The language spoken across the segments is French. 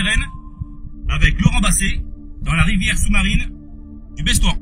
souterraine avec Laurent Basset dans la rivière sous-marine du Bestoire.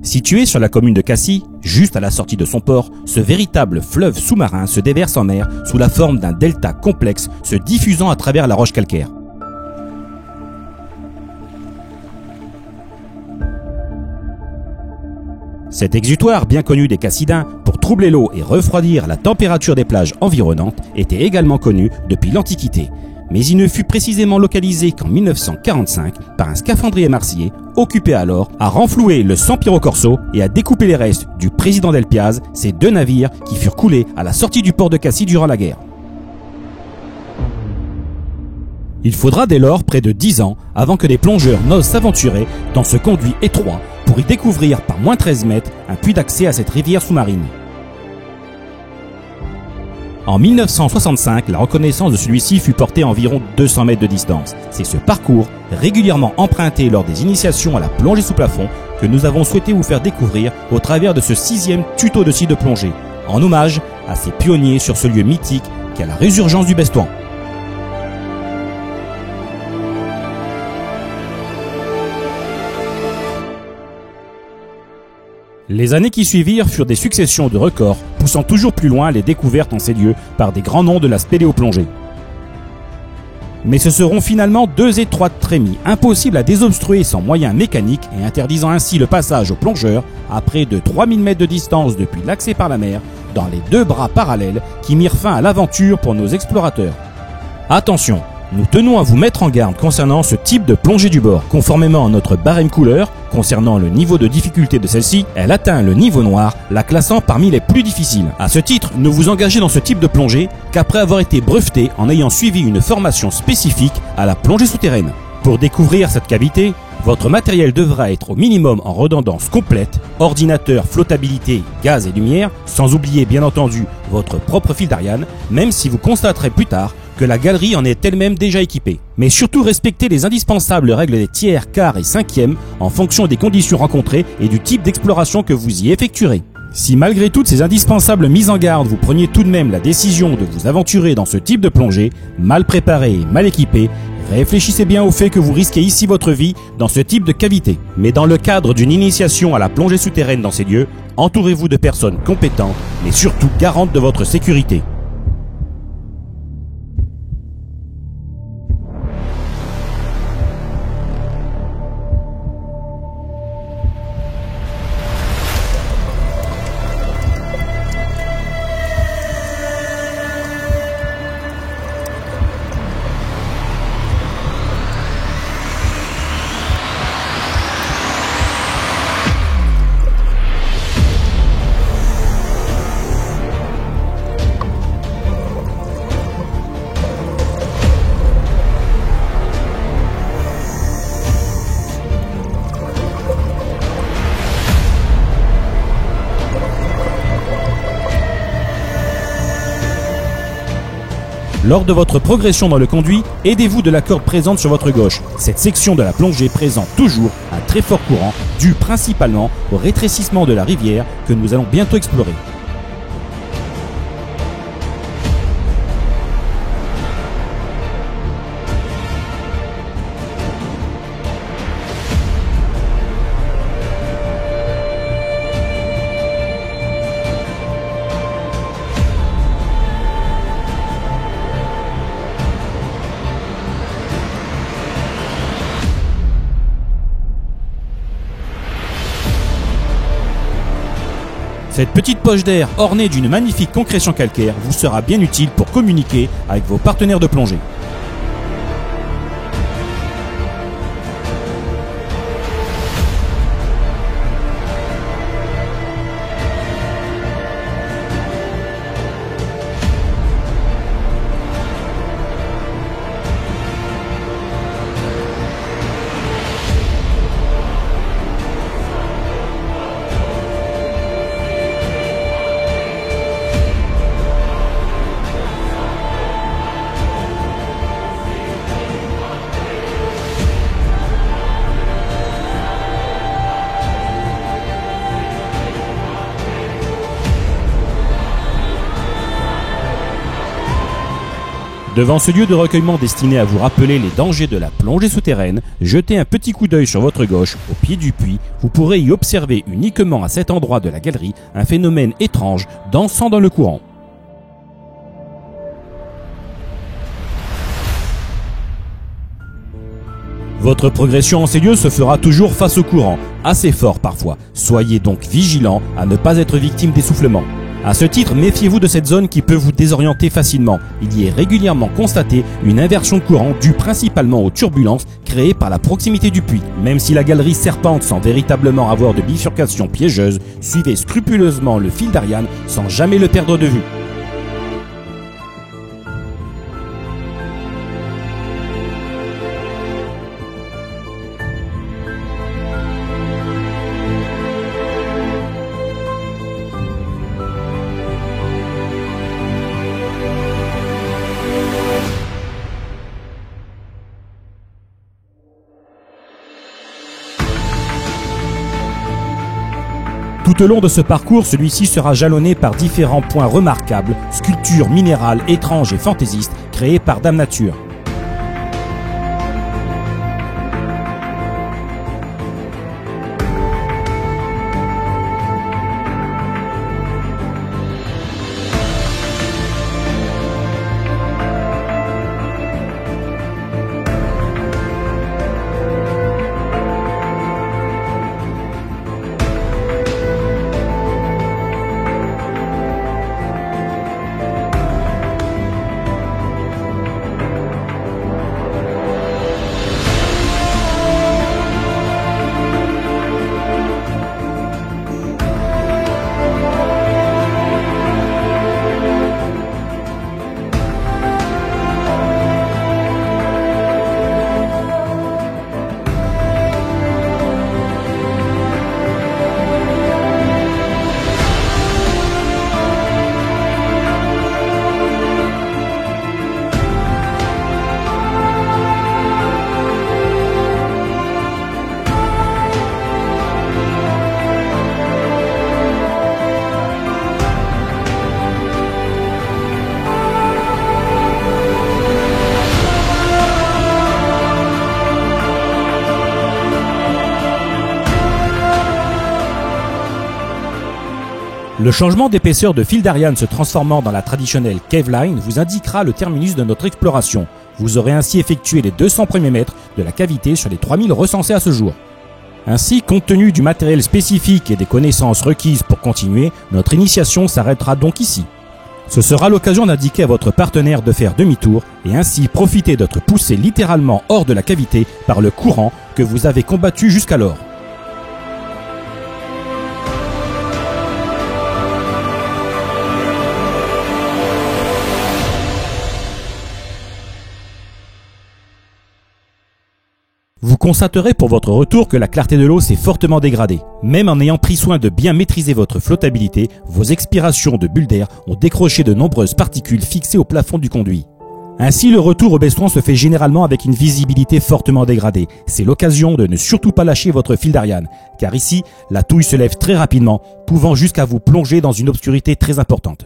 Situé sur la commune de Cassis, juste à la sortie de son port, ce véritable fleuve sous-marin se déverse en mer sous la forme d'un delta complexe se diffusant à travers la roche calcaire. Cet exutoire, bien connu des Cassidins, pour troubler l'eau et refroidir la température des plages environnantes, était également connu depuis l'Antiquité. Mais il ne fut précisément localisé qu'en 1945 par un scaphandrier marseillais occupé alors à renflouer le Sampiro Corso et à découper les restes du président Del Piaz, ces deux navires qui furent coulés à la sortie du port de Cassis durant la guerre. Il faudra dès lors près de 10 ans avant que des plongeurs n'osent s'aventurer dans ce conduit étroit pour y découvrir par moins 13 mètres un puits d'accès à cette rivière sous-marine. En 1965, la reconnaissance de celui-ci fut portée à environ 200 mètres de distance. C'est ce parcours, régulièrement emprunté lors des initiations à la plongée sous plafond, que nous avons souhaité vous faire découvrir au travers de ce 6e tuto de scie de plongée, en hommage à ces pionniers sur ce lieu mythique qu'est la résurgence du Bestoire. Les années qui suivirent furent des successions de records, poussant toujours plus loin les découvertes en ces lieux par des grands noms de la spéléoplongée. Mais ce seront finalement deux étroites trémies, impossibles à désobstruer sans moyens mécaniques et interdisant ainsi le passage aux plongeurs à près de 3000 mètres de distance depuis l'accès par la mer, dans les deux bras parallèles qui mirent fin à l'aventure pour nos explorateurs. Attention, nous tenons à vous mettre en garde concernant ce type de plongée du bord. Conformément à notre barème couleur, concernant le niveau de difficulté de celle-ci, elle atteint le niveau noir, la classant parmi les plus difficiles. À ce titre, ne vous engagez dans ce type de plongée qu'après avoir été breveté en ayant suivi une formation spécifique à la plongée souterraine. Pour découvrir cette cavité, votre matériel devra être au minimum en redondance complète, ordinateur, flottabilité, gaz et lumière, sans oublier bien entendu votre propre fil d'Ariane, même si vous constaterez plus tard que la galerie en est elle-même déjà équipée. Mais surtout respectez les indispensables règles des tiers, quarts et cinquièmes en fonction des conditions rencontrées et du type d'exploration que vous y effectuerez. Si malgré toutes ces indispensables mises en garde, vous preniez tout de même la décision de vous aventurer dans ce type de plongée, mal préparé et mal équipé, réfléchissez bien au fait que vous risquez ici votre vie dans ce type de cavité. Mais dans le cadre d'une initiation à la plongée souterraine dans ces lieux, entourez-vous de personnes compétentes, mais surtout garantes de votre sécurité. Lors de votre progression dans le conduit, aidez-vous de la corde présente sur votre gauche. Cette section de la plongée présente toujours un très fort courant, dû principalement au rétrécissement de la rivière que nous allons bientôt explorer. Cette petite poche d'air ornée d'une magnifique concrétion calcaire vous sera bien utile pour communiquer avec vos partenaires de plongée. Devant ce lieu de recueillement destiné à vous rappeler les dangers de la plongée souterraine, jetez un petit coup d'œil sur votre gauche, au pied du puits. Vous pourrez y observer uniquement à cet endroit de la galerie un phénomène étrange dansant dans le courant. Votre progression en ces lieux se fera toujours face au courant, assez fort parfois. Soyez donc vigilant à ne pas être victime d'essoufflement. À ce titre, méfiez-vous de cette zone qui peut vous désorienter facilement. Il y est régulièrement constaté une inversion de courant due principalement aux turbulences créées par la proximité du puits. Même si la galerie serpente sans véritablement avoir de bifurcation piégeuse, suivez scrupuleusement le fil d'Ariane sans jamais le perdre de vue. Tout au long de ce parcours, celui-ci sera jalonné par différents points remarquables, sculptures minérales étranges et fantaisistes créées par Dame Nature. Le changement d'épaisseur de fil d'Ariane se transformant dans la traditionnelle cave line vous indiquera le terminus de notre exploration. Vous aurez ainsi effectué les 200 premiers mètres de la cavité sur les 3000 recensés à ce jour. Ainsi, compte tenu du matériel spécifique et des connaissances requises pour continuer, notre initiation s'arrêtera donc ici. Ce sera l'occasion d'indiquer à votre partenaire de faire demi-tour et ainsi profiter d'être poussé littéralement hors de la cavité par le courant que vous avez combattu jusqu'alors. Vous constaterez pour votre retour que la clarté de l'eau s'est fortement dégradée. Même en ayant pris soin de bien maîtriser votre flottabilité, vos expirations de bulles d'air ont décroché de nombreuses particules fixées au plafond du conduit. Ainsi, le retour au bestouin se fait généralement avec une visibilité fortement dégradée. C'est l'occasion de ne surtout pas lâcher votre fil d'Ariane, car ici, la touille se lève très rapidement, pouvant jusqu'à vous plonger dans une obscurité très importante.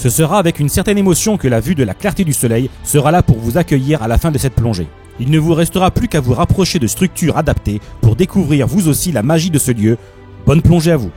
Ce sera avec une certaine émotion que la vue de la clarté du soleil sera là pour vous accueillir à la fin de cette plongée. Il ne vous restera plus qu'à vous rapprocher de structures adaptées pour découvrir vous aussi la magie de ce lieu Bonne plongée à vous.